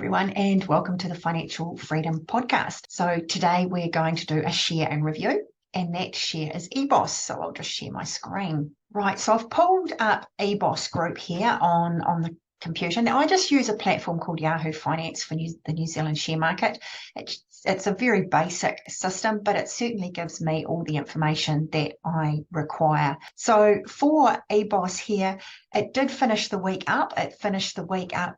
everyone, and welcome to the Financial Freedom Podcast. So today we're going to do a share and review, and that share is Ebos. So I'll just share my screen. Right, so I've pulled up Ebos group here on the computer. Now I just use a platform called Yahoo Finance for the New Zealand share market. It's a very basic system, but it certainly gives me all the information that I require. So for Ebos here, it did finish the week up. It finished the week up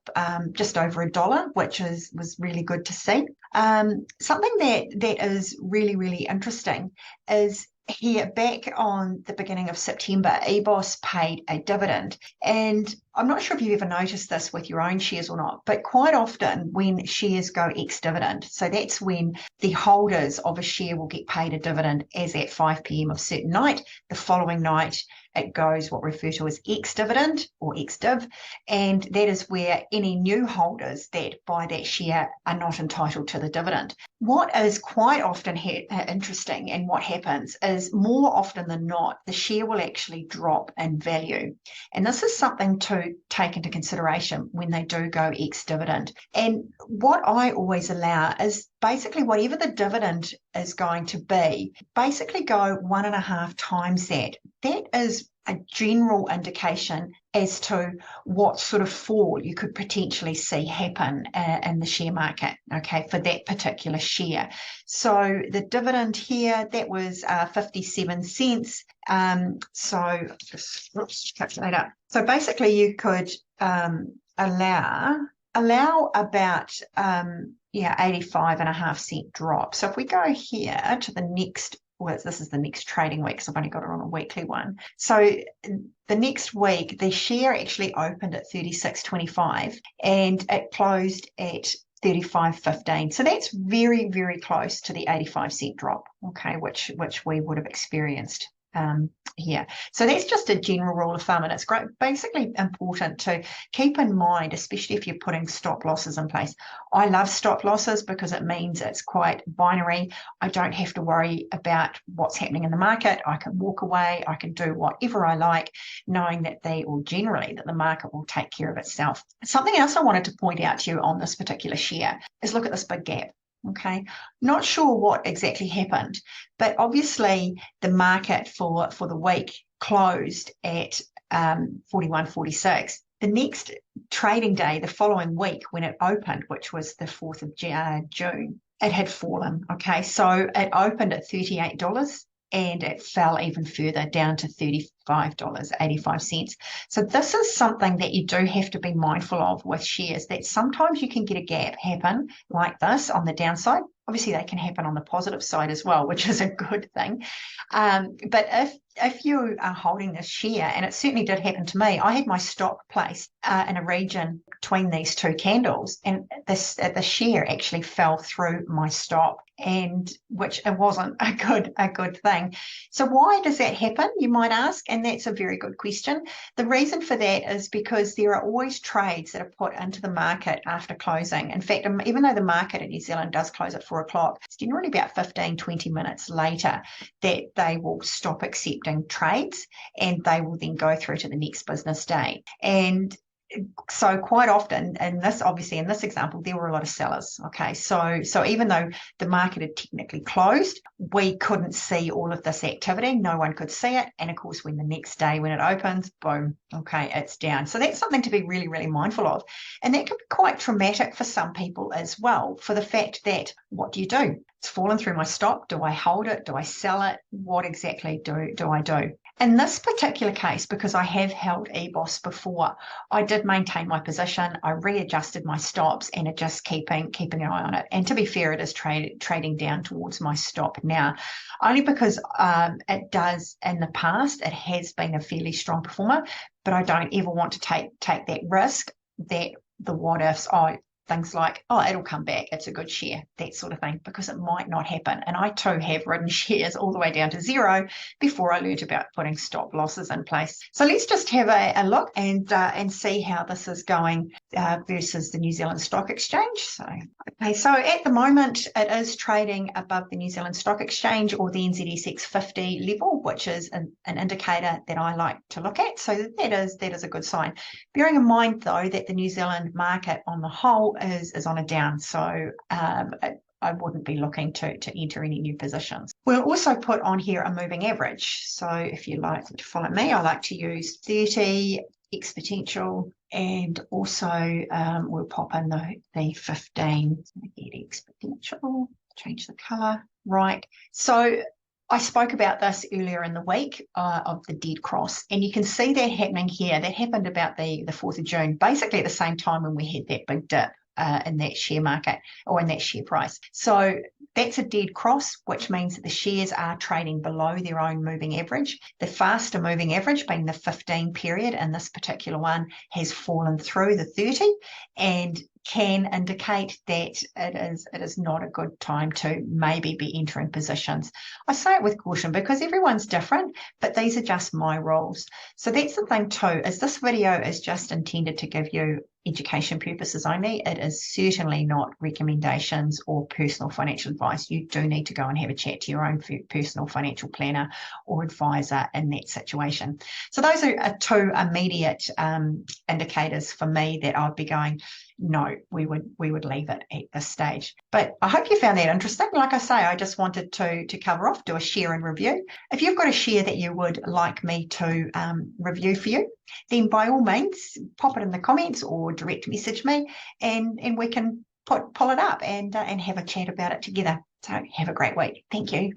just over $1, which was really good to see. Something that is really, really interesting is here back on the beginning of September, Ebos paid a dividend. And I'm not sure if you've ever noticed this with your own shares or not, but quite often when shares go ex-dividend, so that's when the holders of a share will get paid a dividend as at 5 p.m. of a certain night. The following night, it goes what we refer to as ex-dividend or ex-div, and that is where any new holders that buy that share are not entitled to the dividend. What is quite often interesting and what happens is more often than not, the share will actually drop in value. And this is something to take into consideration when they do go ex-dividend. And what I always allow is basically whatever the dividend is going to be, basically go 1.5 times that. That is a general indication as to what sort of fall you could potentially see happen in the share market, okay, for that particular share. So the dividend here, that was 57 cents. So just calculate up. So basically you could allow about 85.5 cent drop. So if we go here to the next, well, this is the next trading week, so I've only got it on a weekly one. So the next week, the share actually opened at 36.25 and it closed at 35.15. So that's very, very close to the 85-cent drop, okay, which we would have experienced here. So that's just a general rule of thumb, and it's basically important to keep in mind, especially if you're putting stop losses in place. I love stop losses because it means it's quite binary. I don't have to worry about what's happening in the market. I can walk away. I can do whatever I like, knowing that generally the market will take care of itself. Something else I wanted to point out to you on this particular share is look at this big gap. Okay, not sure what exactly happened, but obviously the market for the week closed at 41.46. The next trading day, the following week when it opened, which was the 4th of June, it had fallen. Okay, so it opened at $38 and it fell even further down to $35.85. So this is something that you do have to be mindful of with shares, that sometimes you can get a gap happen like this on the downside. Obviously, they can happen on the positive side as well, which is a good thing. But if you are holding this share, and it certainly did happen to me, I had my stop placed in a region between these two candles, and the share actually fell through my stop, and which it wasn't a good thing. So why does that happen, you might ask? And that's a very good question. The reason for that is because there are always trades that are put into the market after closing. In fact, even though the market in New Zealand does close at 4 o'clock, it's generally about 15-20 minutes later that they will stop accepting trades, and they will then go through to the next business day. And so quite often, and this obviously in this example, there were a lot of sellers. Okay, so even though the market had technically closed, we couldn't see all of this activity. No one could see it. And of course, when the next day when it opens, boom, okay, it's down. So that's something to be really, really mindful of. And that can be quite traumatic for some people as well, for the fact that what do you do? It's fallen through my stop. Do I hold it? Do I sell it? What exactly do I do? In this particular case, because I have held Ebos before, I did maintain my position. I readjusted my stops and are just keeping an eye on it. And to be fair, it is trading down towards my stop now, only because it does in the past, it has been a fairly strong performer, but I don't ever want to take that risk that the what ifs, things like, it'll come back, it's a good share, that sort of thing, because it might not happen. And I too have ridden shares all the way down to zero before I learned about putting stop losses in place. So let's just have a look and see how this is going versus the New Zealand Stock Exchange. So at the moment it is trading above the New Zealand Stock Exchange, or the NZSX 50 level, which is an indicator that I like to look at. So that is a good sign. Bearing in mind though that the New Zealand market on the whole is on a down. So I wouldn't be looking to enter any new positions. We'll also put on here a moving average. So if you like to follow me, I like to use 30 exponential, and also we'll pop in the 15 exponential, change the color, right? So I spoke about this earlier in the week of the dead cross, and you can see that happening here. That happened about the 4th of June, basically at the same time when we had that big dip in that share market or in that share price. So that's a dead cross, which means that the shares are trading below their own moving average. The faster moving average, being the 15 period, and this particular one has fallen through the 30 and can indicate that it is not a good time to maybe be entering positions. I say it with caution because everyone's different, but these are just my rules. So that's the thing too, is this video is just intended to give you education purposes only. It is certainly not recommendations or personal financial advice. You do need to go and have a chat to your own personal financial planner or advisor in that situation. So those are two immediate indicators for me that I'd be going, no, we would leave it at this stage. But I hope you found that interesting. Like I say, I just wanted to cover off, do a share and review. If you've got a share that you would like me to review for you, then by all means, pop it in the comments or direct message me, and we can pull it up and have a chat about it together. So have a great week. Thank you.